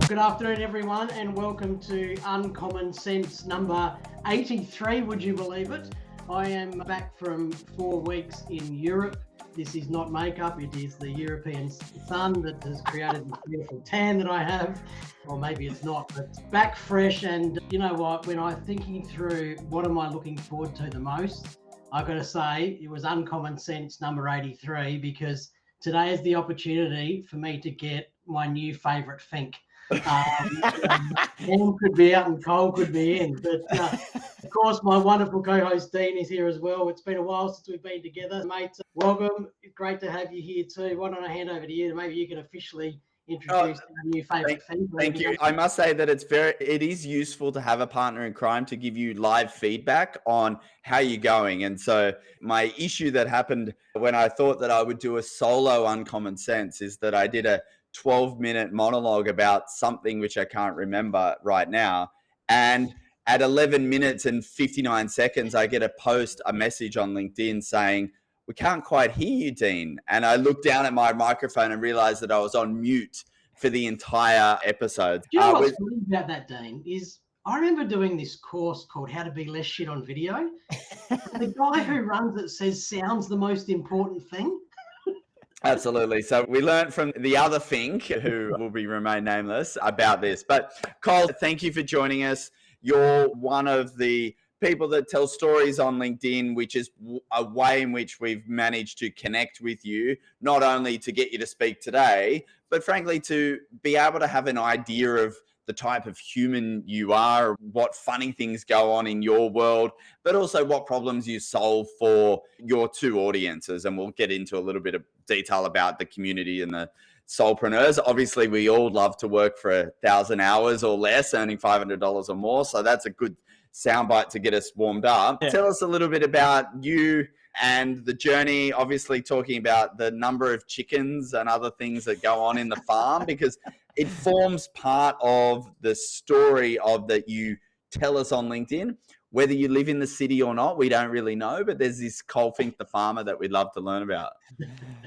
Good afternoon, everyone, and welcome to Uncommon Sense number 83, would you believe it? I am back from 4 weeks in Europe. This is not makeup, it is the European sun that has created the beautiful tan that I have. Or maybe it's not, but back fresh. And you know what, when I'm thinking through what am I looking forward to the most, I've got to say it was Uncommon Sense number 83, because today is the opportunity for me to get my new favourite Fink. Em could be out and Cole could be in, but of course my wonderful co-host Dean is here as well. It's been a while since we've been together, mate. Welcome, great to have you here too. Why don't I hand over to you? Maybe you can officially introduce our new favourite Fink. Thank you. I must say that it is useful to have a partner in crime to give you live feedback on how you're going. And so my issue that happened when I thought that I would do a solo Uncommon Sense is that I did a 12-minute monologue about something which I can't remember right now. And at 11 minutes and 59 seconds, I get a message on LinkedIn saying, "We can't quite hear you, Dean." And I looked down at my microphone and realized that I was on mute for the entire episode. Do you know what's funny about that, Dean, is I remember doing this course called How to Be Less Shit on Video. The guy who runs it says sound's the most important thing. Absolutely. So we learned from the other Fink, who will remain nameless, about this. But Col, thank you for joining us. You're one of the people that tell stories on LinkedIn, which is a way in which we've managed to connect with you, not only to get you to speak today, but frankly, to be able to have an idea of the type of human you are, what funny things go on in your world, but also what problems you solve for your two audiences. And we'll get into a little bit of detail about the community and the solopreneurs. Obviously, we all love to work for 1,000 hours or less, earning $500 or more. So that's a good soundbite to get us warmed up. Yeah. Tell us a little bit about you and the journey, obviously talking about the number of chickens and other things that go on in the farm, because it forms part of the story of that you tell us on LinkedIn. Whether you live in the city or not, we don't really know, but there's this Col Fink, the farmer, that we'd love to learn about.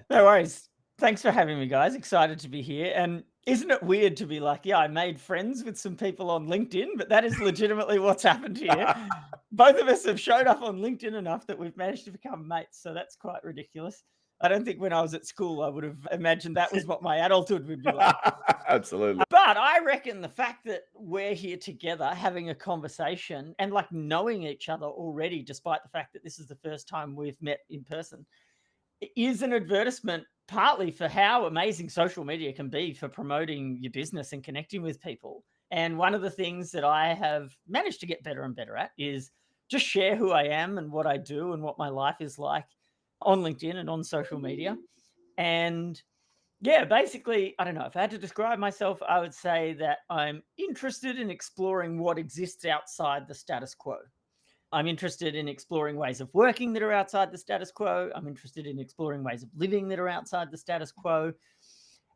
No worries. Thanks for having me, guys. Excited to be here. And isn't it weird to be like, yeah, I made friends with some people on LinkedIn, but that is legitimately what's happened here. Both of us have showed up on LinkedIn enough that we've managed to become mates. So that's quite ridiculous. I don't think when I was at school, I would have imagined that was what my adulthood would be like. Absolutely. But I reckon the fact that we're here together having a conversation and like knowing each other already, despite the fact that this is the first time we've met in person, is an advertisement partly for how amazing social media can be for promoting your business and connecting with people. And one of the things that I have managed to get better and better at is just share who I am and what I do and what my life is like on LinkedIn and on social media. And yeah, basically, I don't know, if I had to describe myself, I would say that I'm interested in exploring what exists outside the status quo. I'm interested in exploring ways of working that are outside the status quo. I'm interested in exploring ways of living that are outside the status quo.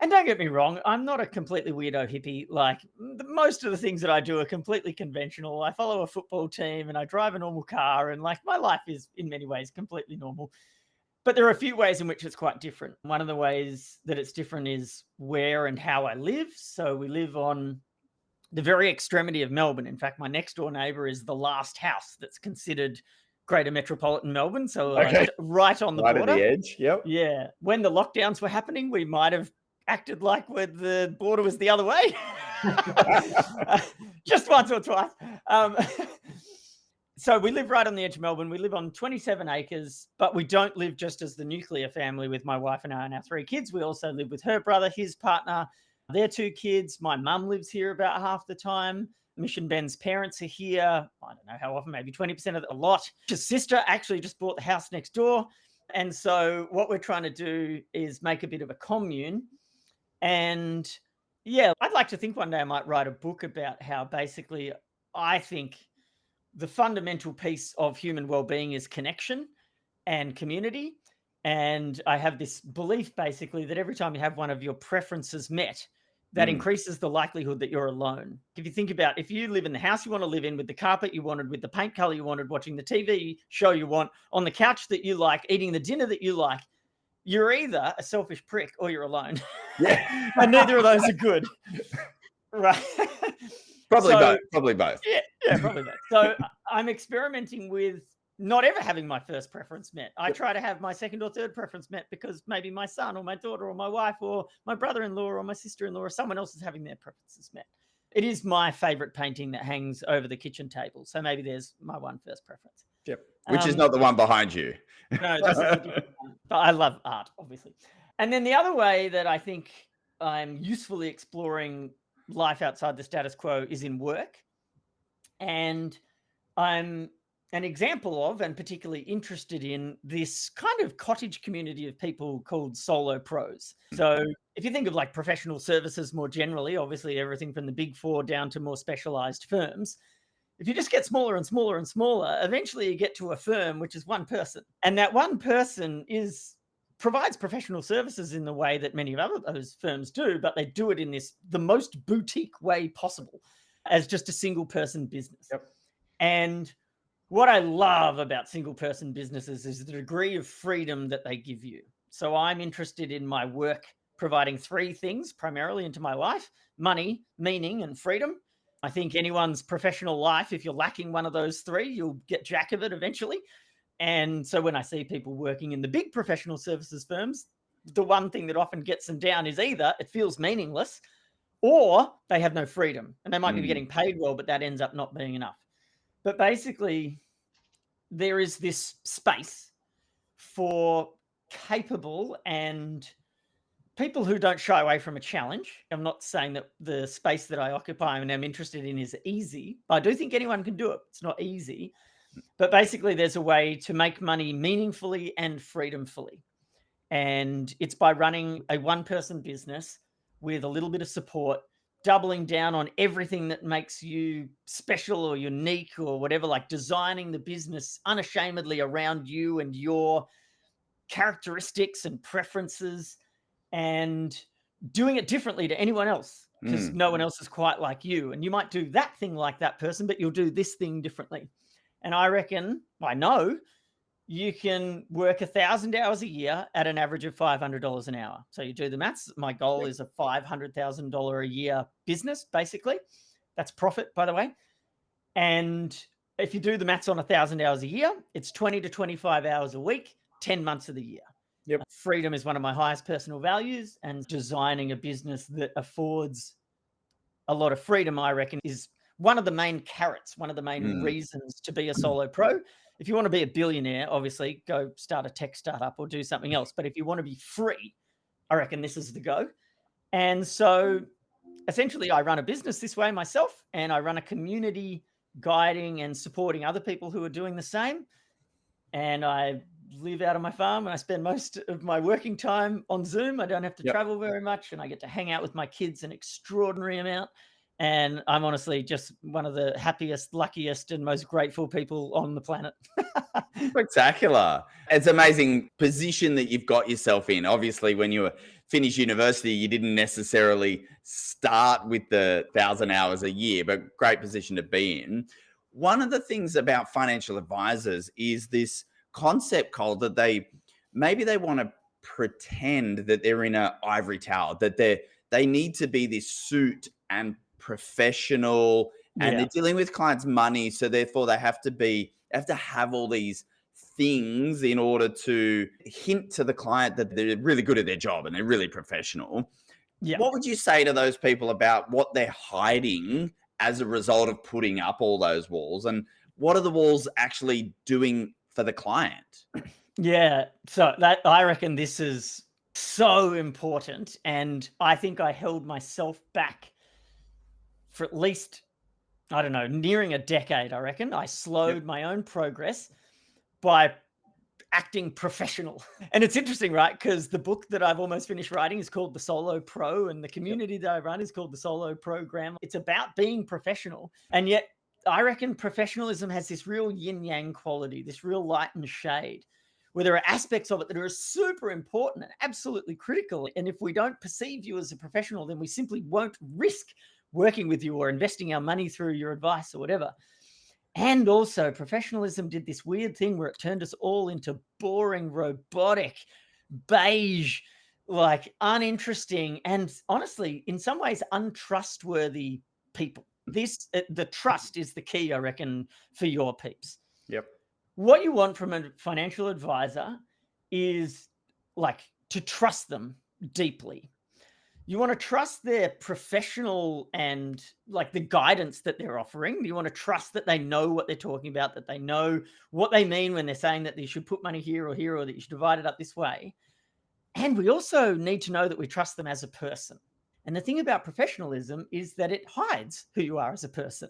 And don't get me wrong, I'm not a completely weirdo hippie. Like most of the things that I do are completely conventional. I follow a football team and I drive a normal car, and like my life is in many ways completely normal. But there are a few ways in which it's quite different. One of the ways that it's different is where and how I live. So we live on the very extremity of Melbourne. In fact, my next door neighbour is the last house that's considered Greater Metropolitan Melbourne. So right on the border. Right at the edge, yep. Yeah. When the lockdowns were happening, we might have acted like the border was the other way. Just once or twice. So we live right on the edge of Melbourne. We live on 27 acres, but we don't live just as the nuclear family with my wife and I and our 3 kids. We also live with her brother, his partner, their 2 kids. My mum lives here about half the time. Mission Ben's parents are here. I don't know how often, maybe 20% of a lot. His sister actually just bought the house next door. And so what we're trying to do is make a bit of a commune. And yeah, I'd like to think one day I might write a book about how basically I think the fundamental piece of human well-being is connection and community. And I have this belief basically that every time you have one of your preferences met, that increases the likelihood that you're alone. If you think about, if you live in the house you want to live in, with the carpet you wanted, with the paint color you wanted, watching the TV show you want, on the couch that you like, eating the dinner that you like, you're either a selfish prick or you're alone. Yeah. And neither of those are good. Right. Probably So, both. Probably both. yeah, probably that. So I'm experimenting with not ever having my first preference met. I try to have my second or third preference met because maybe my son or my daughter or my wife or my brother-in-law or my sister-in-law or someone else is having their preferences met. It is my favorite painting that hangs over the kitchen table. So maybe there's my one first preference. Yep. Which is not the one behind you. No, this is a different one. But I love art, obviously. And then the other way that I think I'm usefully exploring life outside the status quo is in work. And I'm an example of, and particularly interested in, this kind of cottage community of people called solo pros. So if you think of like professional services more generally, obviously everything from the big four down to more specialized firms, if you just get smaller and smaller and smaller, eventually you get to a firm which is one person. And that one person provides professional services in the way that many of those firms do, but they do it in the most boutique way possible, as just a single person business. Yep. And what I love about single person businesses is the degree of freedom that they give you. So I'm interested in my work providing three things primarily into my life: money, meaning, and freedom. I think anyone's professional life, if you're lacking one of those three, you'll get jack of it eventually. And so when I see people working in the big professional services firms, the one thing that often gets them down is either it feels meaningless or they have no freedom, and they might be getting paid well, but that ends up not being enough. But basically, there is this space for capable and people who don't shy away from a challenge. I'm not saying that the space that I occupy and am interested in is easy, but I do think anyone can do it. It's not easy. But basically, there's a way to make money meaningfully and freedomfully. And it's by running a one-person business with a little bit of support, doubling down on everything that makes you special or unique or whatever, like designing the business unashamedly around you and your characteristics and preferences, and doing it differently to anyone else because no one else is quite like you. And you might do that thing like that person, but you'll do this thing differently. And I know you can work 1,000 hours a year at an average of $500 an hour. So you do the maths. My goal is a $500,000 a year business, basically. That's profit, by the way. And if you do the maths on 1,000 hours a year, it's 20 to 25 hours a week, 10 months of the year. Yep. Freedom is one of my highest personal values, and designing a business that affords a lot of freedom, I reckon, is one of the main carrots, one of the main reasons to be a solo pro. If you want to be a billionaire, obviously go start a tech startup or do something else. But if you want to be free, I reckon this is the go. And so essentially I run a business this way myself, and I run a community guiding and supporting other people who are doing the same. And I live out of my farm, and I spend most of my working time on Zoom. I don't have to travel very much, and I get to hang out with my kids an extraordinary amount. And I'm honestly just one of the happiest, luckiest, and most grateful people on the planet. Spectacular. It's an amazing position that you've got yourself in. Obviously, when you finished university, you didn't necessarily start with the 1,000 hours a year, but great position to be in. One of the things about financial advisors is this concept, Cole, that they want to pretend that they're in an ivory tower, that they need to be this suit and professional, and they're dealing with clients' money, so therefore they have to have all these things in order to hint to the client that they're really good at their job and they're really professional. What would you say to those people about what they're hiding as a result of putting up all those walls, and what are the walls actually doing for the client? So that, I reckon this is so important, and I think I held myself back for at least, I don't know, nearing a decade. I reckon I slowed my own progress by acting professional. And it's interesting, right? Because the book that I've almost finished writing is called The Solo Pro, and the community that I run is called the Solo Program. It's about being professional. And yet I reckon professionalism has this real yin yang quality, this real light and shade, where there are aspects of it that are super important and absolutely critical. And if we don't perceive you as a professional, then we simply won't risk working with you or investing our money through your advice or whatever. And also, professionalism did this weird thing where it turned us all into boring, robotic, beige, like uninteresting, and honestly, in some ways, untrustworthy people. The trust is the key, I reckon, for your peeps. Yep. What you want from a financial advisor is like to trust them deeply. You want to trust their professional and like the guidance that they're offering. You want to trust that they know what they're talking about, that they know what they mean when they're saying that you should put money here or here, or that you should divide it up this way. And we also need to know that we trust them as a person. And the thing about professionalism is that it hides who you are as a person.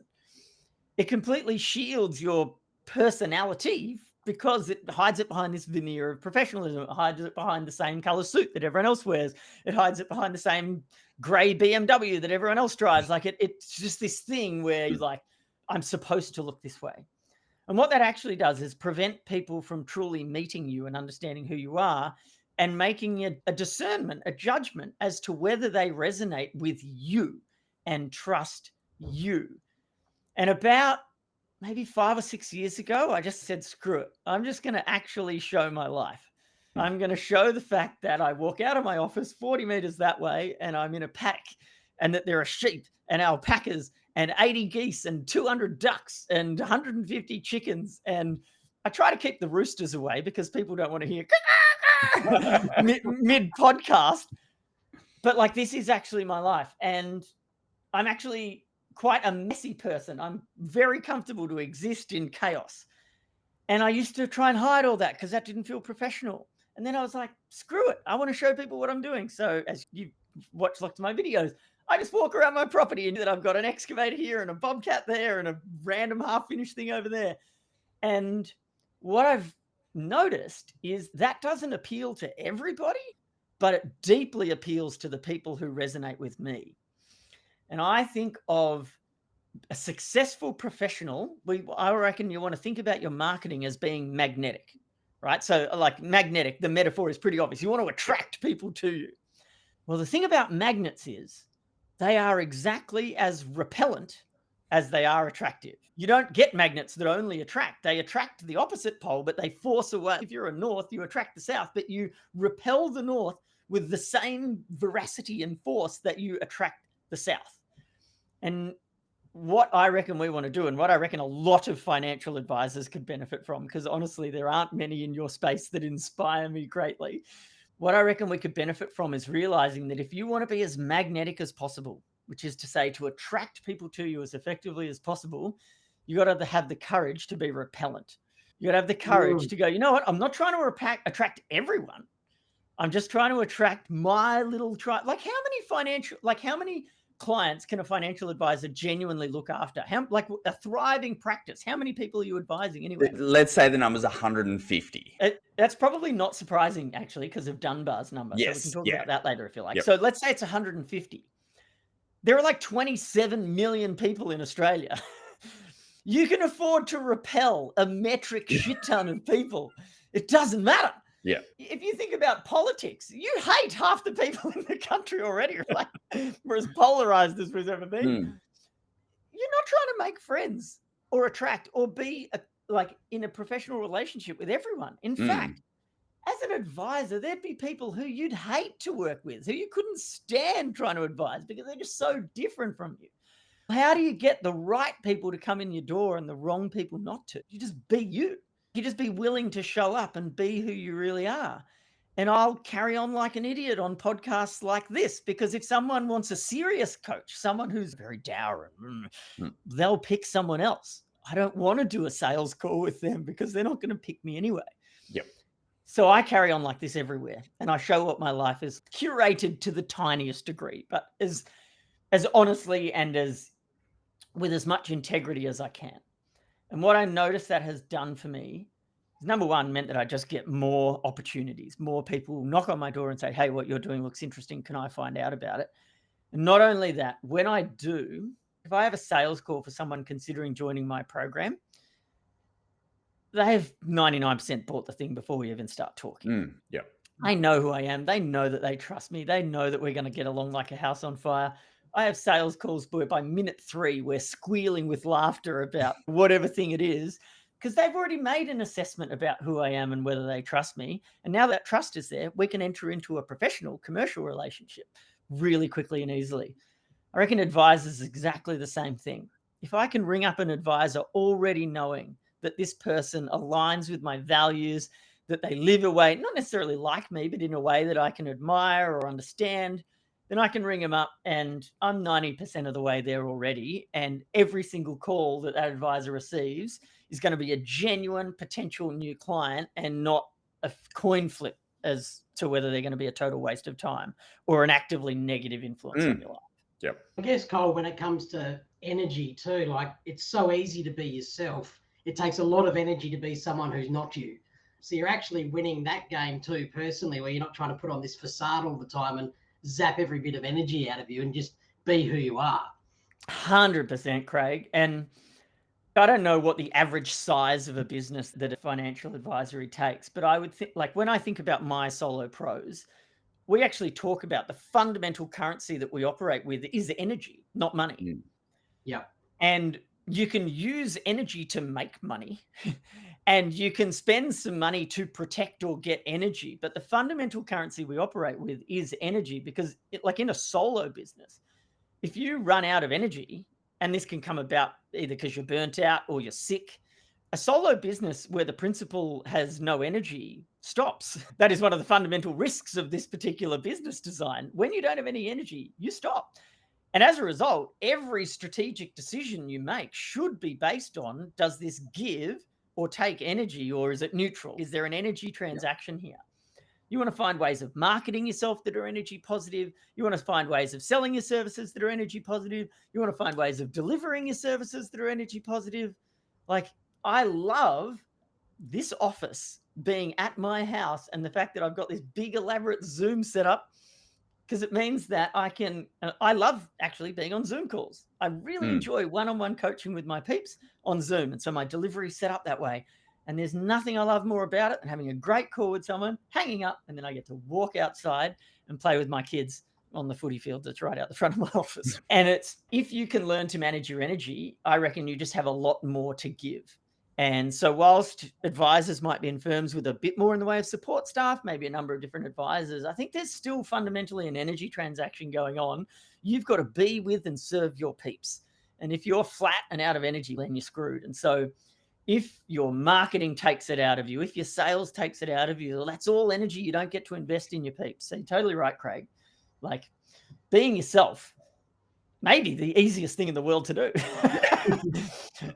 It completely shields your personality because it hides it behind this veneer of professionalism. It hides it behind the same color suit that everyone else wears. It hides it behind the same gray BMW that everyone else drives. Like it's just this thing where you're like, I'm supposed to look this way. And what that actually does is prevent people from truly meeting you and understanding who you are and making a discernment, a judgment as to whether they resonate with you and trust you. And about maybe 5 or 6 years ago, I just said, screw it. I'm just going to actually show my life. I'm going to show the fact that I walk out of my office 40 meters that way and I'm in a paddock, and that there are sheep and alpacas and 80 geese and 200 ducks and 150 chickens. And I try to keep the roosters away because people don't want to hear mid podcast. But like, this is actually my life. And I'm actually quite a messy person. I'm very comfortable to exist in chaos. And I used to try and hide all that because that didn't feel professional. And then I was like, screw it. I want to show people what I'm doing. So as you watch lots of my videos, I just walk around my property and that I've got an excavator here and a bobcat there and a random half-finished thing over there. And what I've noticed is that doesn't appeal to everybody, but it deeply appeals to the people who resonate with me. And I think of a successful professional, I reckon you want to think about your marketing as being magnetic, right? So like magnetic, the metaphor is pretty obvious. You want to attract people to you. Well, the thing about magnets is they are exactly as repellent as they are attractive. You don't get magnets that only attract. They attract the opposite pole, but they force away. If you're a north, you attract the south, but you repel the north with the same veracity and force that you attract the south. And what I reckon we want to do, and what I reckon a lot of financial advisors could benefit from, because honestly, there aren't many in your space that inspire me greatly. What I reckon we could benefit from is realizing that if you want to be as magnetic as possible, which is to say to attract people to you as effectively as possible, you got to have the courage to be repellent. You got to have the courage to go, you know what? I'm not trying to attract everyone. I'm just trying to attract my little tribe. Like how many clients can a financial advisor genuinely look after? Like a thriving practice, how many people are you advising anyway? Let's say the number's 150. That's probably not surprising, actually, because of Dunbar's number. Yes, so we can talk about that later if you like. Yep. So let's say it's 150. There are like 27 million people in Australia. You can afford to repel a metric shit ton of people. It doesn't matter. Yeah. If you think about politics, you hate half the people in the country already. Like, we're as polarized as we've ever been. You're not trying to make friends or attract or be like in a professional relationship with everyone. In fact, as an advisor, there'd be people who you'd hate to work with, who you couldn't stand trying to advise because they're just so different from you. How do you get the right people to come in your door and the wrong people not to? You just be you. You just be willing to show up and be who you really are. And I'll carry on like an idiot on podcasts like this, because if someone wants a serious coach, someone who's very dour, they'll pick someone else. I don't want to do a sales call with them because they're not going to pick me anyway. Yep. So I carry on like this everywhere, and I show what my life is, curated to the tiniest degree, but as honestly and with as much integrity as I can. And what I noticed that has done for me is, number one, meant that I just get more opportunities. More people knock on my door and say, hey, what you're doing looks interesting. Can I find out about it? And not only that, when I do, if I have a sales call for someone considering joining my program, they have 99% bought the thing before we even start talking. Yeah. I know who I am. They know that they trust me. They know that we're going to get along like a house on fire. I have sales calls where by minute 3, we're squealing with laughter about whatever thing it is, because they've already made an assessment about who I am and whether they trust me. And now that trust is there, we can enter into a professional commercial relationship really quickly and easily. I reckon advisors is exactly the same thing. If I can ring up an advisor already knowing that this person aligns with my values, that they live a way, not necessarily like me, but in a way that I can admire or understand, then I can ring them up and I'm 90% of the way there already. And every single call that that advisor receives is going to be a genuine potential new client and not a coin flip as to whether they're going to be a total waste of time or an actively negative influence on your life. Yep. I guess, Cole, when it comes to energy too, like it's so easy to be yourself. It takes a lot of energy to be someone who's not you. So you're actually winning that game too, personally, where you're not trying to put on this facade all the time and zap every bit of energy out of you and just be who you are. 100%, Craig. And I don't know what the average size of a business that a financial advisory takes, but I would think, like when I think about my solo pros, we actually talk about the fundamental currency that we operate with is energy, not money. Yeah. And you can use energy to make money and you can spend some money to protect or get energy. But the fundamental currency we operate with is energy because like in a solo business, if you run out of energy, and this can come about either because you're burnt out or you're sick, a solo business where the principal has no energy stops. That is one of the fundamental risks of this particular business design. When you don't have any energy, you stop. And as a result, every strategic decision you make should be based on, does this give or take energy, or is it neutral? Is there an energy transaction here? You want to find ways of marketing yourself that are energy positive. You want to find ways of selling your services that are energy positive. You want to find ways of delivering your services that are energy positive. Like, I love this office being at my house and the fact that I've got this big elaborate Zoom set up because it means that I love actually being on Zoom calls. I really enjoy one-on-one coaching with my peeps on Zoom. And so my delivery is set up that way. And there's nothing I love more about it than having a great call with someone, hanging up, and then I get to walk outside and play with my kids on the footy field that's right out the front of my office. And it's, if you can learn to manage your energy, I reckon you just have a lot more to give. And so whilst advisors might be in firms with a bit more in the way of support staff, maybe a number of different advisors, I think there's still fundamentally an energy transaction going on. You've got to be with and serve your peeps. And if you're flat and out of energy, then you're screwed. And so if your marketing takes it out of you, if your sales takes it out of you, well, that's all energy you don't get to invest in your peeps. So you're totally right, Craig. Like being yourself, maybe the easiest thing in the world to do.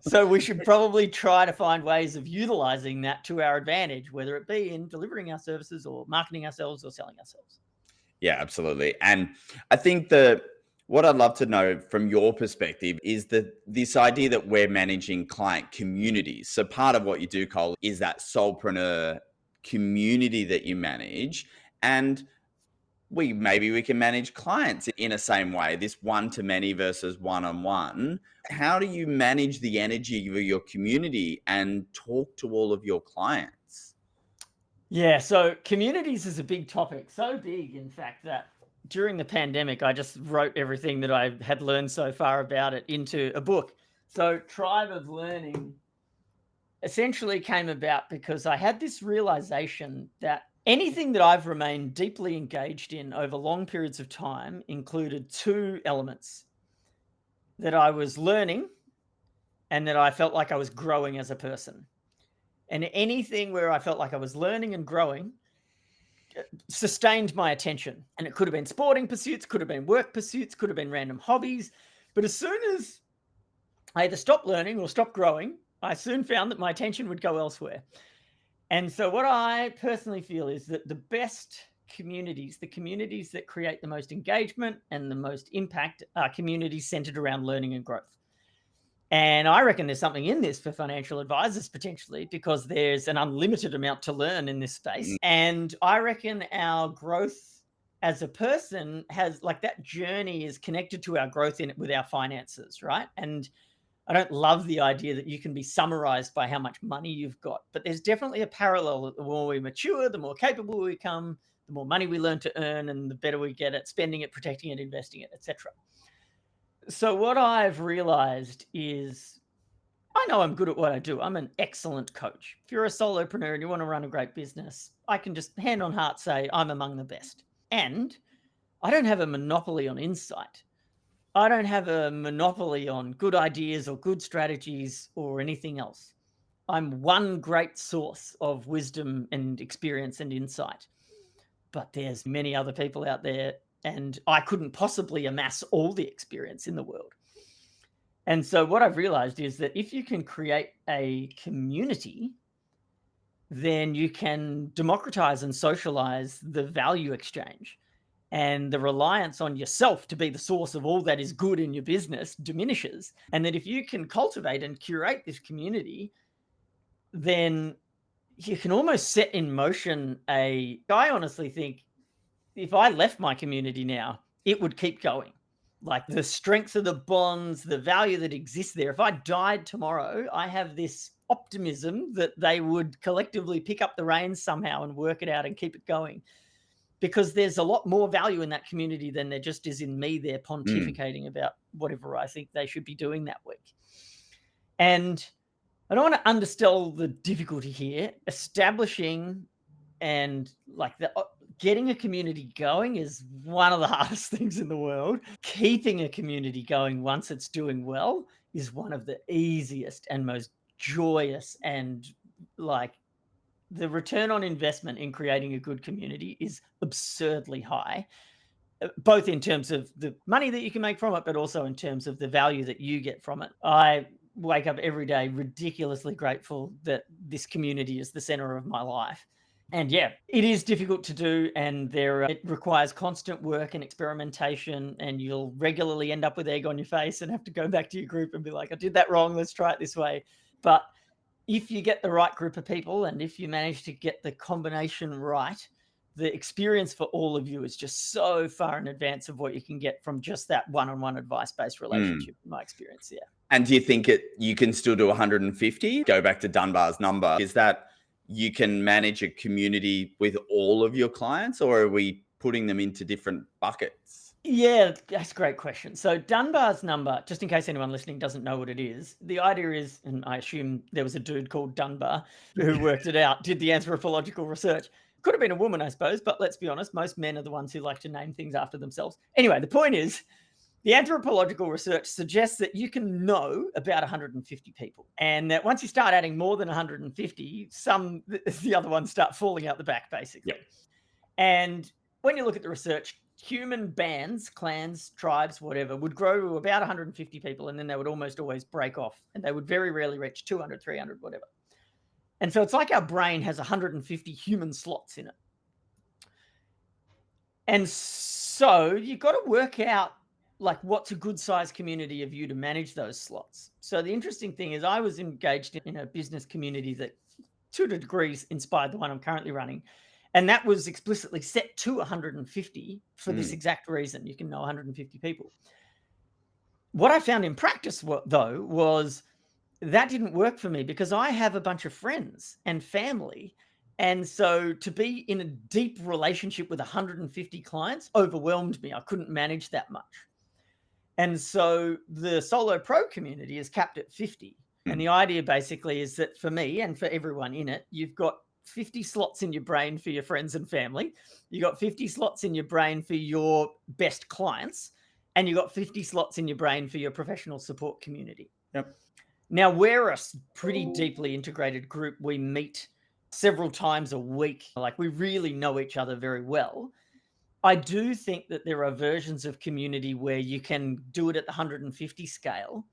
So we should probably try to find ways of utilizing that to our advantage, whether it be in delivering our services or marketing ourselves or selling ourselves. Yeah, absolutely. And I think what I'd love to know from your perspective is this idea that we're managing client communities. So part of what you do, Cole, is that solopreneur community that you manage. And maybe we can manage clients in a same way, this one-to-many versus one-on-one. How do you manage the energy of your community and talk to all of your clients? Yeah, so communities is a big topic. So big, in fact, that during the pandemic, I just wrote everything that I had learned so far about it into a book. So Tribe of Learning essentially came about because I had this realization that anything that I've remained deeply engaged in over long periods of time included two elements: that I was learning and that I felt like I was growing as a person. And anything where I felt like I was learning and growing sustained my attention. And it could have been sporting pursuits, could have been work pursuits, could have been random hobbies. But as soon as I either stopped learning or stopped growing, I soon found that my attention would go elsewhere. And so what I personally feel is that the best communities, the communities that create the most engagement and the most impact, are communities centered around learning and growth. And I reckon there's something in this for financial advisors potentially, because there's an unlimited amount to learn in this space. And I reckon our growth as a person has, like, that journey is connected to our growth in it with our finances, right? And I don't love the idea that you can be summarized by how much money you've got, but there's definitely a parallel that the more we mature, the more capable we become, the more money we learn to earn, and the better we get at spending it, protecting it, investing it, etc. So what I've realized is I know I'm good at what I do. I'm an excellent coach. If you're a solopreneur and you want to run a great business, I can just hand on heart say I'm among the best. And I don't have a monopoly on insight. I don't have a monopoly on good ideas or good strategies or anything else. I'm one great source of wisdom and experience and insight. But there's many other people out there, and I couldn't possibly amass all the experience in the world. And so what I've realized is that if you can create a community, then you can democratize and socialize the value exchange, and the reliance on yourself to be the source of all that is good in your business diminishes. And that if you can cultivate and curate this community, then you can almost set in motion I honestly think if I left my community now, it would keep going. Like the strength of the bonds, the value that exists there. If I died tomorrow, I have this optimism that they would collectively pick up the reins somehow and work it out and keep it going. Because there's a lot more value in that community than there just is in me there pontificating about whatever I think they should be doing that week. And I don't want to undersell the difficulty here. Establishing and getting a community going is one of the hardest things in the world. Keeping a community going once it's doing well is one of the easiest and most joyous, and the return on investment in creating a good community is absurdly high, both in terms of the money that you can make from it, but also in terms of the value that you get from it. I wake up every day ridiculously grateful that this community is the center of my life. And yeah, it is difficult to do, and it requires constant work and experimentation, and you'll regularly end up with egg on your face and have to go back to your group and be like, I did that wrong, let's try it this way. But if you get the right group of people, and if you manage to get the combination right, the experience for all of you is just so far in advance of what you can get from just that one-on-one advice-based relationship, in my experience. Yeah. And do you think you can still do 150? Go back to Dunbar's number. Is that you can manage a community with all of your clients, or are we putting them into different buckets? Yeah, that's a great question. So Dunbar's number, just in case anyone listening doesn't know what it is, the idea is, and I assume there was a dude called Dunbar who worked it out, did the anthropological research. Could have been a woman, I suppose, but let's be honest, most men are the ones who like to name things after themselves. Anyway, the point is, the anthropological research suggests that you can know about 150 people, and that once you start adding more than 150, the other ones start falling out the back, basically. Yep. And when you look at the research, human bands, clans, tribes, whatever, would grow to about 150 people, and then they would almost always break off, and they would very rarely reach 200, 300, whatever. And so it's like our brain has 150 human slots in it. And so you've got to work out what's a good size community of you to manage those slots. So the interesting thing is I was engaged in a business community that to a degree inspired the one I'm currently running. And that was explicitly set to 150 for this exact reason. You can know 150 people. What I found in practice, though, was that didn't work for me because I have a bunch of friends and family. And so to be in a deep relationship with 150 clients overwhelmed me. I couldn't manage that much. And so the Solo Pro community is capped at 50. And the idea basically is that for me and for everyone in it, you've got 50 slots in your brain for your friends and family. You got 50 slots in your brain for your best clients. And you got 50 slots in your brain for your professional support community. Yep. Now, we're a pretty deeply integrated group. We meet several times a week. We really know each other very well. I do think that there are versions of community where you can do it at the 150 scale.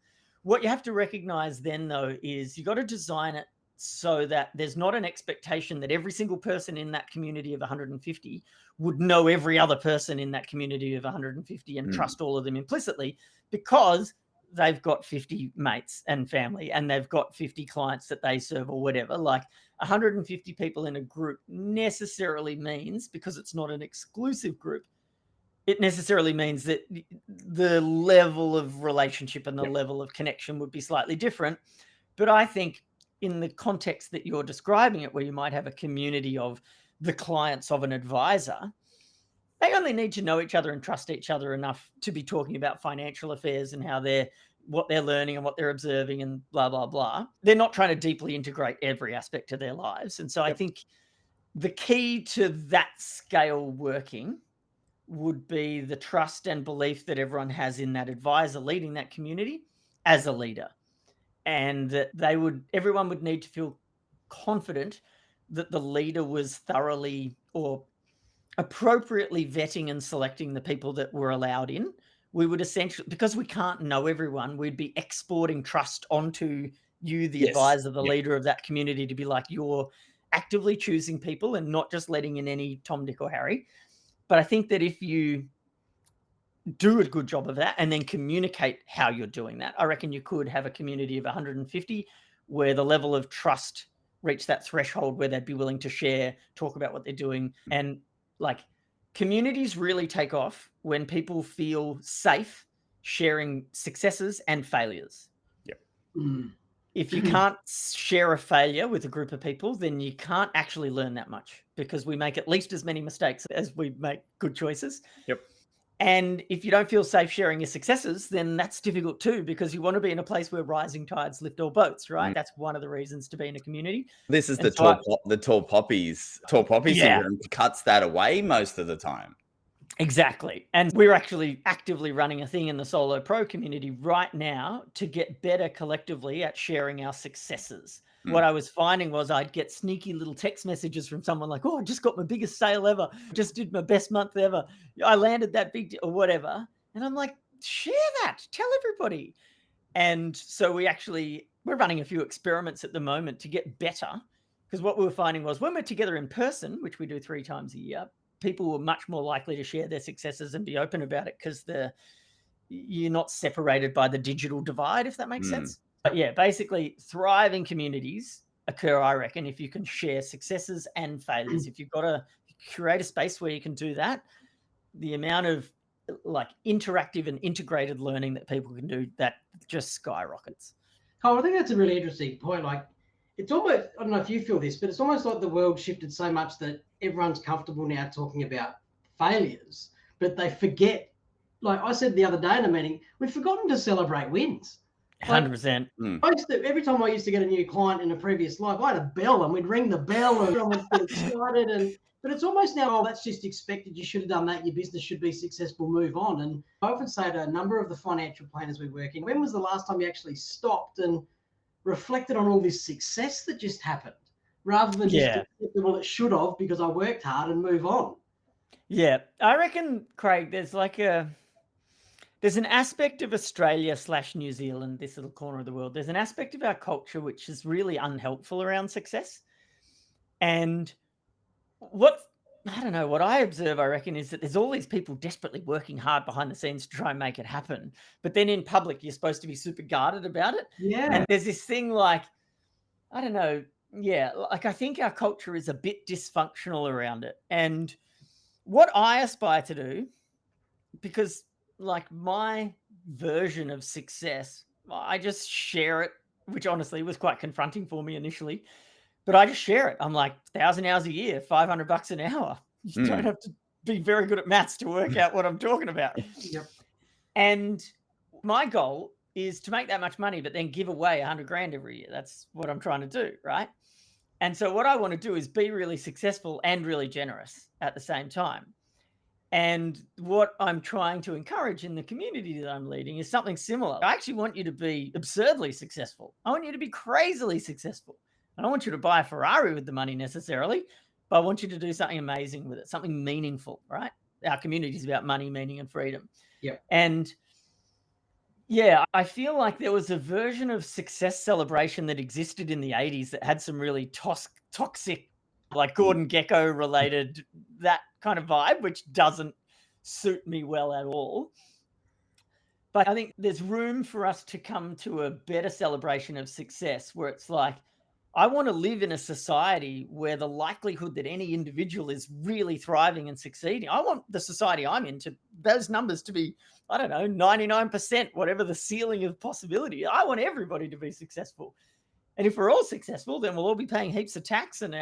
What you have to recognize then, though, is you got to design it so that there's not an expectation that every single person in that community of 150 would know every other person in that community of 150 and trust all of them implicitly, because they've got 50 mates and family and they've got 50 clients that they serve or whatever. 150 people in a group necessarily means, because it's not an exclusive group, it necessarily means that the level of relationship and the level of connection would be slightly different. But I think in the context that you're describing it, where you might have a community of the clients of an advisor, they only need to know each other and trust each other enough to be talking about financial affairs and how they're what they're learning and what they're observing and blah, blah, blah. They're not trying to deeply integrate every aspect of their lives. And so I think the key to that scale working would be the trust and belief that everyone has in that advisor leading that community as a leader. And that everyone would need to feel confident that the leader was thoroughly or appropriately vetting and selecting the people that were allowed in. We would essentially, because we can't know everyone, we'd be exporting trust onto you, the advisor, the leader of that community, to be like, you're actively choosing people and not just letting in any Tom, Dick, or Harry. But I think that if you do a good job of that and then communicate how you're doing that, I reckon you could have a community of 150 where the level of trust reached that threshold where they'd be willing to share, talk about what they're doing. And like, communities really take off when people feel safe sharing successes and failures. Yep. If you can't share a failure with a group of people, then you can't actually learn that much, because we make at least as many mistakes as we make good choices. Yep. And if you don't feel safe sharing your successes, then that's difficult too, because you want to be in a place where rising tides lift all boats, right? That's one of the reasons to be in a community. This is the tall poppies syndrome cuts that away most of the time. Exactly. And we're actually actively running a thing in the Solo Pro community right now to get better collectively at sharing our successes. What I was finding was I'd get sneaky little text messages from someone like, oh, I just got my biggest sale ever. Just did my best month ever. I landed that big deal or whatever. And I'm like, share that. Tell everybody. And so we're running a few experiments at the moment to get better, because what we were finding was when we're together in person, which we do 3 times a year, people were much more likely to share their successes and be open about it, because you're not separated by the digital divide, if that makes sense. But yeah, basically thriving communities occur, I reckon, if you can share successes and failures. If you've got to create a space where you can do that, the amount of like interactive and integrated learning that people can do, that just skyrockets. Oh, I think that's a really interesting point. Like, it's almost, I don't know if you feel this, but it's almost like the world shifted so much that everyone's comfortable now talking about failures, but they forget. Like I said the other day in a meeting, we've forgotten to celebrate wins. 100%. Every time I used to get a new client in a previous life, I had a bell and we'd ring the bell and everyone would get excited. But it's almost now, that's just expected. You should have done that. Your business should be successful, move on. And I often say to a number of the financial planners we work in, when was the last time you actually stopped and reflected on all this success that just happened, rather than just accept, well, it should have because I worked hard, and move on? Yeah, I reckon, Craig, there's an aspect of Australia/New Zealand, this little corner of the world. There's an aspect of our culture which is really unhelpful around success. And what I observe, I reckon, is that there's all these people desperately working hard behind the scenes to try and make it happen. But then in public, you're supposed to be super guarded about it. Yeah. And there's this thing like, I don't know. Yeah. Like, I think our culture is a bit dysfunctional around it. And what I aspire to do, because like my version of success, I just share it, which honestly was quite confronting for me initially. But I just share it. I'm like, 1,000 hours a year, $500 an hour. You don't have to be very good at maths to work out what I'm talking about. Yep. And my goal is to make that much money, but then give away 100 grand every year. That's what I'm trying to do, right? And so what I want to do is be really successful and really generous at the same time. And what I'm trying to encourage in the community that I'm leading is something similar. I actually want you to be absurdly successful. I want you to be crazily successful. I don't want you to buy a Ferrari with the money necessarily, but I want you to do something amazing with it, something meaningful, right? Our community is about money, meaning, and freedom. Yeah. And yeah, I feel like there was a version of success celebration that existed in the 80s that had some really toxic, like Gordon Gekko related, that kind of vibe, which doesn't suit me well at all. But I think there's room for us to come to a better celebration of success where it's like, I want to live in a society where the likelihood that any individual is really thriving and succeeding, I want the society I'm in to those numbers to be, I don't know, 99%, whatever the ceiling of possibility. I want everybody to be successful. And if we're all successful, then we'll all be paying heaps of tax, and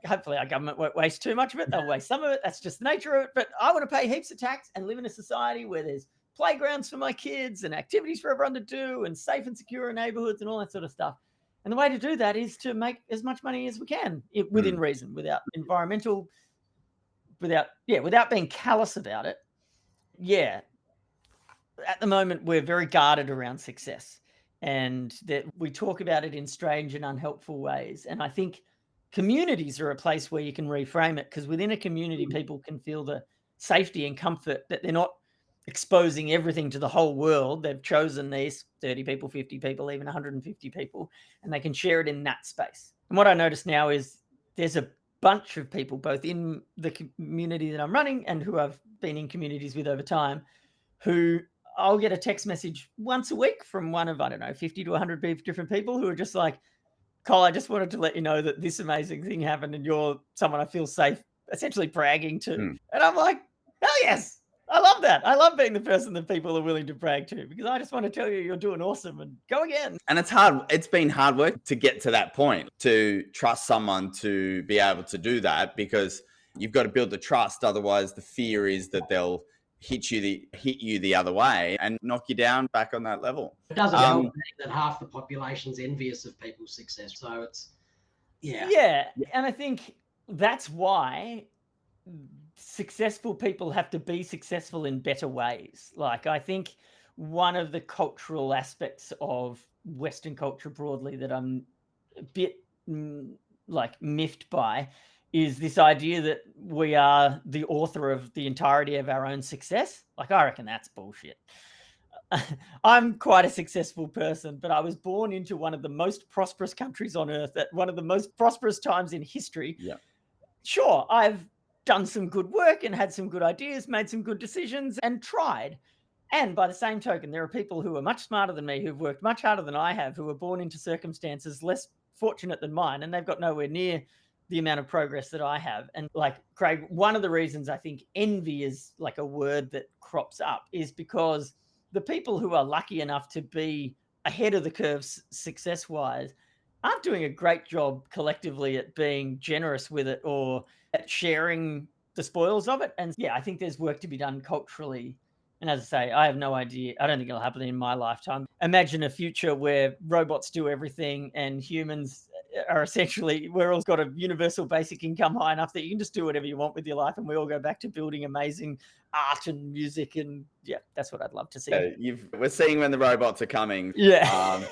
hopefully our government won't waste too much of it. They'll waste some of it. That's just the nature of it. But I want to pay heaps of tax and live in a society where there's playgrounds for my kids and activities for everyone to do and safe and secure neighborhoods and all that sort of stuff. And the way to do that is to make as much money as we can within reason, without without being callous about it. Yeah. At the moment, we're very guarded around success, and that we talk about it in strange and unhelpful ways. And I think communities are a place where you can reframe it, because within a community, people can feel the safety and comfort that they're not exposing everything to the whole world. They've chosen these 30 people, 50 people, even 150 people, and they can share it in that space. And what I notice now is there's a bunch of people, both in the community that I'm running and who I've been in communities with over time, who I'll get a text message once a week from one of, 50 to 100 different people who are just like, Col, I just wanted to let you know that this amazing thing happened and you're someone I feel safe essentially bragging to. And I'm like, hell yes, I love that. I love being the person that people are willing to brag to, because I just want to tell you you're doing awesome and go again. And it's hard. It's been hard work to get to that point, to trust someone to be able to do that, because you've got to build the trust. Otherwise, the fear is that they'll hit you the other way and knock you down back on that level. It doesn't help that half the population's envious of people's success. So it's, Yeah. And I think that's why successful people have to be successful in better ways. Like, I think one of the cultural aspects of Western culture broadly that I'm a bit miffed by is this idea that we are the author of the entirety of our own success. Like, I reckon that's bullshit. I'm quite a successful person, but I was born into one of the most prosperous countries on earth at one of the most prosperous times in history. Yeah. Sure, I've done some good work and had some good ideas, made some good decisions and tried. And by the same token, there are people who are much smarter than me, who've worked much harder than I have, who were born into circumstances less fortunate than mine, and they've got nowhere near the amount of progress that I have. And like, Craig, one of the reasons I think envy is like a word that crops up is because the people who are lucky enough to be ahead of the curve success-wise aren't doing a great job collectively at being generous with it or at sharing the spoils of it. And yeah, I think there's work to be done culturally. And as I say, I have no idea. I don't think it'll happen in my lifetime. Imagine a future where robots do everything and humans are essentially, we're all got a universal basic income high enough that you can just do whatever you want with your life, and we all go back to building amazing art and music. And yeah, that's what I'd love to see. We're seeing when the robots are coming. Yeah.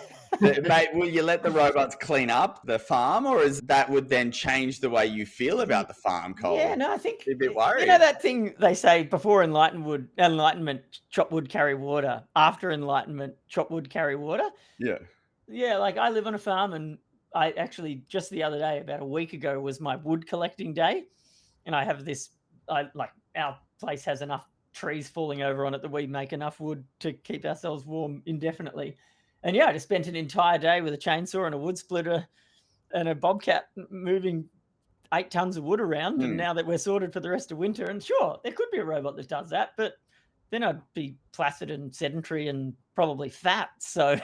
Mate, will you let the robots clean up the farm, or is that would then change the way you feel about the farm, Col? Yeah, no, I think a bit worried. You know that thing they say before enlightenment, chop wood, carry water. After enlightenment, chop wood, carry water. Yeah. Yeah, like I live on a farm, and I actually just the other day, about a week ago, was my wood collecting day, and I have this. Our place has enough trees falling over on it that we make enough wood to keep ourselves warm indefinitely. And yeah, I just spent an entire day with a chainsaw and a wood splitter and a bobcat moving 8 tons of wood around. And now that we're sorted for the rest of winter, and sure, there could be a robot that does that, but then I'd be placid and sedentary and probably fat. So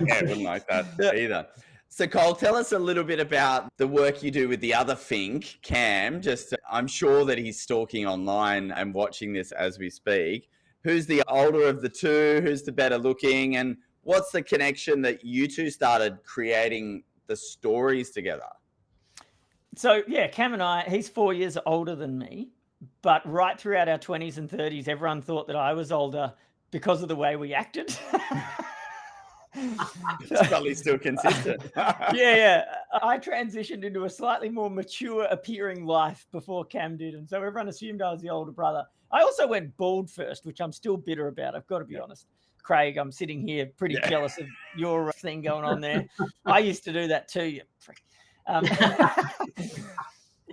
yeah, I wouldn't like that either. So Col, tell us a little bit about the work you do with the other Fink, Cam. I'm sure that he's stalking online and watching this as we speak. Who's the older of the two? Who's the better looking? And what's the connection that you two started creating the stories together? So yeah, Cam and I, he's 4 years older than me, but right throughout our 20s and 30s, everyone thought that I was older because of the way we acted. It's probably still consistent. Yeah. I transitioned into a slightly more mature appearing life before Cam did. And so everyone assumed I was the older brother. I also went bald first, which I'm still bitter about. I've got to be honest. Craig, I'm sitting here pretty jealous of your thing going on there. I used to do that too, you prick.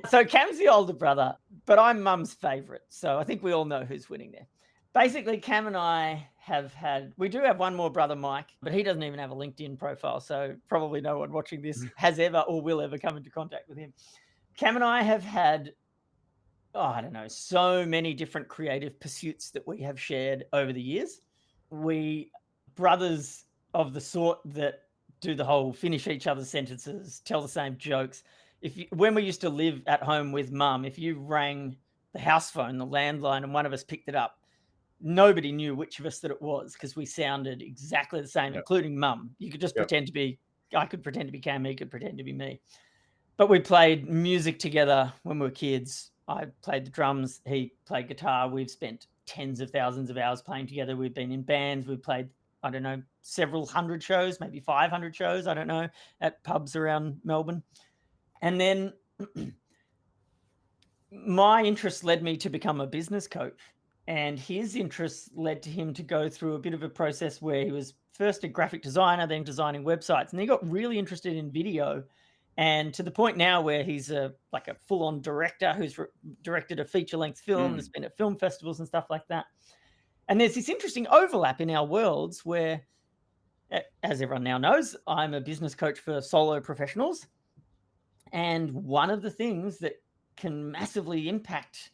So Cam's the older brother, but I'm mum's favorite. So I think we all know who's winning there. Basically, Cam and I we do have one more brother, Mike, but he doesn't even have a LinkedIn profile. So probably no one watching this has ever or will ever come into contact with him. Cam and I have had, so many different creative pursuits that we have shared over the years. We brothers of the sort that do the whole finish each other's sentences, tell the same jokes. When we used to live at home with mum, if you rang the house phone, the landline, and one of us picked it up, nobody knew which of us that it was because we sounded exactly the same, Yep. including Mum. You could just Yep. pretend to be, I could pretend to be Cam, he could pretend to be me. But we played music together when we were kids. I played the drums, he played guitar. We've spent tens of thousands of hours playing together. We've been in bands. We've played, I don't know, several hundred shows, maybe 500 shows, I don't know, at pubs around Melbourne. And then my interest led me to become a business coach. And his interests led to him to go through a bit of a process where he was first a graphic designer, then designing websites. And he got really interested in video. And to the point now where he's like a full-on director who's directed a feature-length film, that's been at film festivals and stuff like that. And there's this interesting overlap in our worlds where, as everyone now knows, I'm a business coach for solo professionals. And one of the things that can massively impact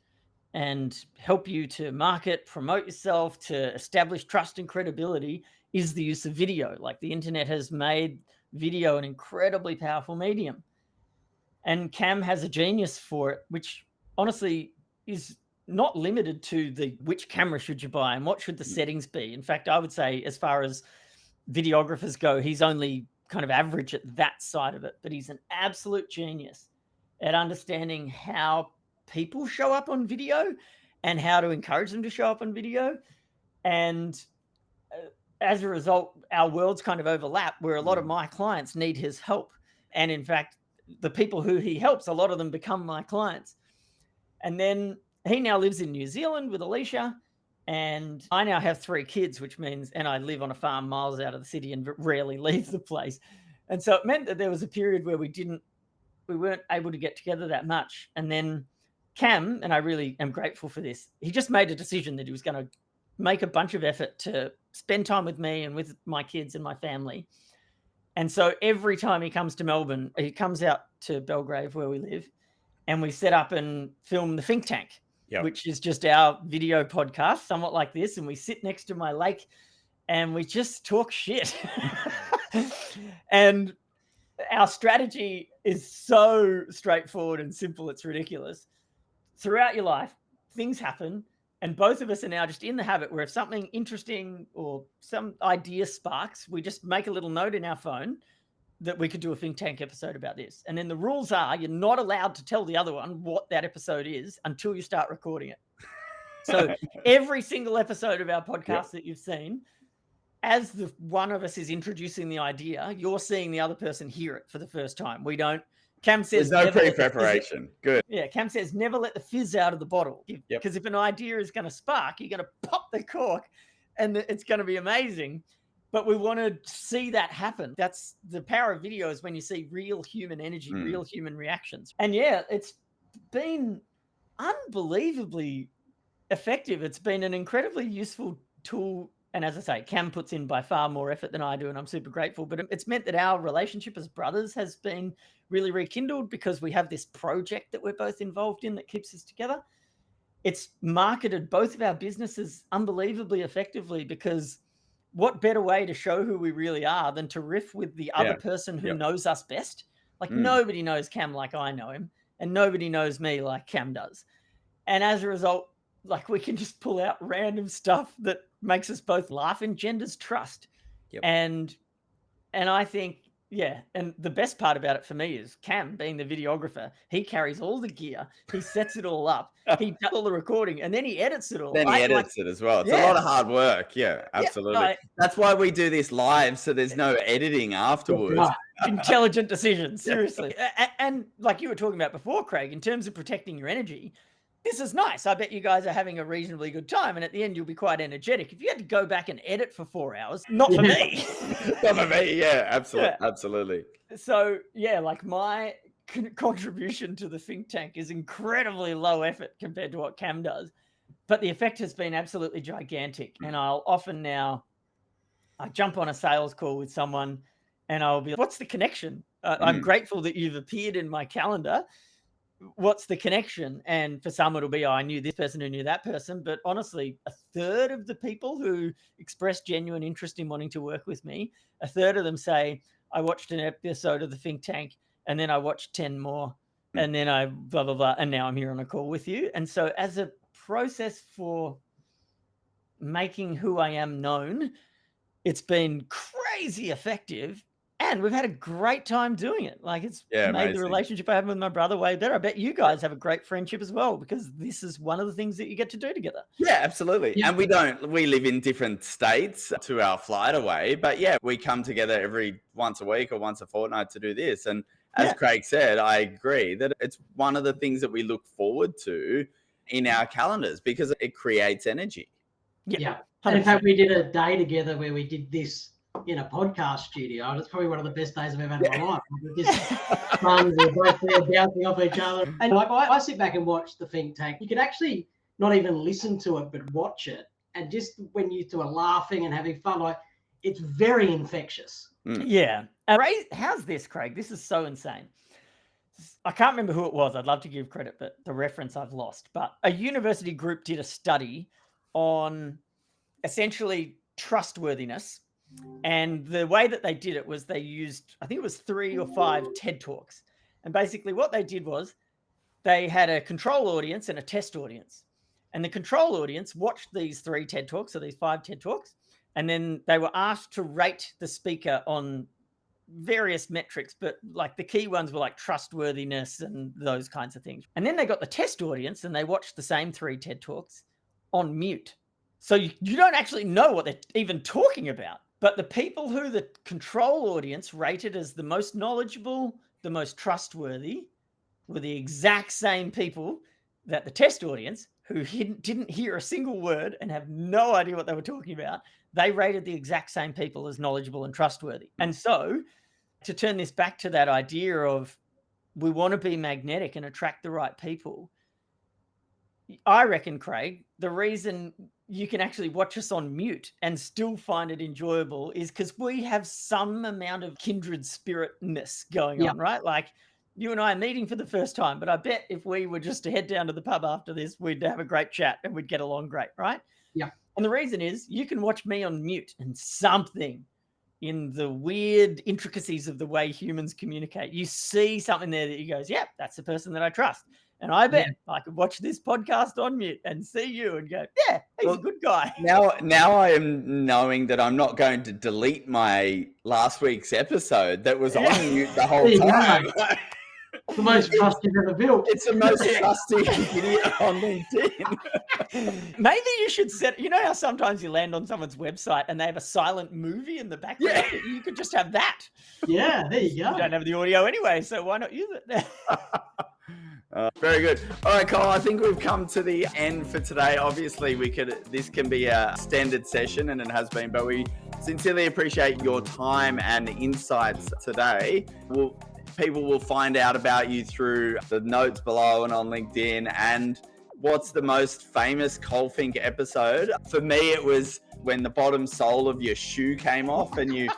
and help you to market, promote yourself, to establish trust and credibility is the use of video. Like, the internet has made video an incredibly powerful medium. And Cam has a genius for it, which honestly is not limited to the which camera should you buy and what should the settings be. In fact, I would say as far as videographers go, he's only kind of average at that side of it, but he's an absolute genius at understanding how people show up on video and how to encourage them to show up on video. And as a result, our worlds kind of overlap, where a lot of my clients need his help. And in fact, the people who he helps, a lot of them become my clients. And then he now lives in New Zealand with Alicia. And I now have 3 kids, which means, and I live on a farm miles out of the city and rarely leave the place. And so it meant that there was a period where we weren't able to get together that much. And then Cam, and I really am grateful for this, he just made a decision that he was going to make a bunch of effort to spend time with me and with my kids and my family. And so every time he comes to Melbourne, he comes out to Belgrave where we live, and we set up and film the Think Tank, which is just our video podcast, somewhat like this. And we sit next to my lake and we just talk shit. And our strategy is so straightforward and simple, it's ridiculous. Throughout your life, things happen, and both of us are now just in the habit where if something interesting or some idea sparks, we just make a little note in our phone that we could do a Think Tank episode about this. And then the rules are you're not allowed to tell the other one what that episode is until you start recording it. So every single episode of our podcast that you've seen, as the one of us is introducing the idea, you're seeing the other person hear it for the first time. We don't. Cam says there's no pre-preparation. Good. Yeah, Cam says never let the fizz out of the bottle. Because if an idea is going to spark, you're going to pop the cork and it's going to be amazing. But we want to see that happen. That's the power of video, is when you see real human energy, real human reactions. And yeah, it's been unbelievably effective. It's been an incredibly useful tool. And as I say, Cam puts in by far more effort than I do, and I'm super grateful. But it's meant that our relationship as brothers has been really rekindled because we have this project that we're both involved in that keeps us together. It's marketed both of our businesses unbelievably effectively, because what better way to show who we really are than to riff with the other person who knows us best? Like nobody knows Cam like I know him, and nobody knows me like Cam does. And as a result, like, we can just pull out random stuff that makes us both laugh, engenders trust. And I think, and the best part about it for me is Cam, being the videographer, he carries all the gear, he sets it all up, he does all the recording, and then he edits it all. Then he edits it as well. It's a lot of hard work. Yeah, absolutely. That's why we do this live, so there's no editing afterwards. Intelligent decisions, seriously. And like you were talking about before, Craig, in terms of protecting your energy, this is nice. I bet you guys are having a reasonably good time, and at the end you'll be quite energetic. If you had to go back and edit for 4 hours, not for me. Not for me, absolutely. So like my contribution to the Think Tank is incredibly low effort compared to what Cam does, but the effect has been absolutely gigantic. And I'll often now, I jump on a sales call with someone and I'll be like, what's the connection? I'm grateful that you've appeared in my calendar. What's the connection? And for some it'll be, I knew this person who knew that person. But honestly, a third of the people who express genuine interest in wanting to work with me, a third of them say, I watched an episode of the Think Tank and then I watched 10 more and then I blah, blah, blah. And now I'm here on a call with you. And so as a process for making who I am known. It's been crazy effective. And we've had a great time doing it. Like, it's made amazing. the relationship I have with my brother way better. I bet you guys have a great friendship as well, because this is one of the things that you get to do together. Yeah, absolutely. Yeah. And we live in different states to our flight away, but yeah, we come together every once a week or once a fortnight to do this. And as Craig said, I agree that it's one of the things that we look forward to in our calendars because it creates energy. Yeah. And in fact, we did a day together where we did this in a podcast studio, and it's probably one of the best days I've ever had in my life. We're just fun, we're both there bouncing off each other. And like I sit back and watch the Think Tank. You could actually not even listen to it, but watch it. And just when you two are laughing and having fun, like, it's very infectious. Yeah. Ray, how's this, Craig? This is so insane. I can't remember who it was. I'd love to give credit, but the reference I've lost. But a university group did a study on essentially trustworthiness. And the way that they did it was they used, I think it was 3 or 5 TED Talks. And basically what they did was they had a control audience and a test audience. And the control audience watched these 3 TED Talks, or these 5 TED Talks. And then they were asked to rate the speaker on various metrics, but like the key ones were like trustworthiness and those kinds of things. And then they got the test audience and they watched the same 3 TED Talks on mute. So you don't actually know what they're even talking about. But the people who the control audience rated as the most knowledgeable, the most trustworthy, were the exact same people that the test audience, who didn't hear a single word and have no idea what they were talking about, they rated the exact same people as knowledgeable and trustworthy. And so to turn this back to that idea of we want to be magnetic and attract the right people, I reckon, Craig, the reason you can actually watch us on mute and still find it enjoyable is because we have some amount of kindred spiritness going on, right? Like, you and I are meeting for the first time, but I bet if we were just to head down to the pub after this, we'd have a great chat and we'd get along great, right? Yeah. And the reason is you can watch me on mute and something in the weird intricacies of the way humans communicate, you see something there that you goes, yeah, that's the person that I trust. And I bet I could watch this podcast on mute and see you and go, yeah, he's a good guy. Now I am knowing that I'm not going to delete my last week's episode that was on mute the whole time. The most trust you've ever built. It's the most trusty video on LinkedIn. Maybe you should set, you know how sometimes you land on someone's website and they have a silent movie in the background? Yeah. You could just have that. Yeah, there you go. You don't have the audio anyway, so why not use it? Very good. All right, Cole, I think we've come to the end for today. Obviously, this can be a standard session, and it has been, but we sincerely appreciate your time and insights today. People will find out about you through the notes below and on LinkedIn. And what's the most famous Col Fink episode? For me, it was when the bottom sole of your shoe came off and you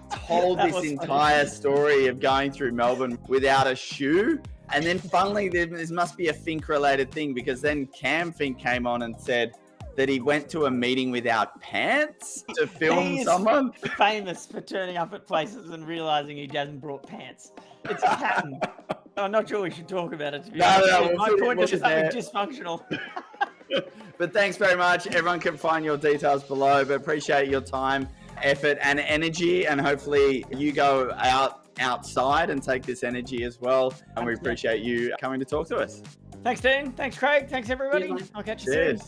told this entire story of going through Melbourne without a shoe. And then funnily, there must be a Fink related thing, because then Cam Fink came on and said that he went to a meeting without pants to film someone. Famous for turning up at places and realizing he hasn't brought pants. It's a pattern. I'm not sure we should talk about it. To be honest. My point is something dysfunctional. But thanks very much. Everyone can find your details below, but appreciate your time, effort, and energy. And hopefully you go outside and take this energy as well. And we appreciate you coming to talk to us. Thanks, Dean. Thanks, Craig. Thanks, everybody. I'll catch you soon.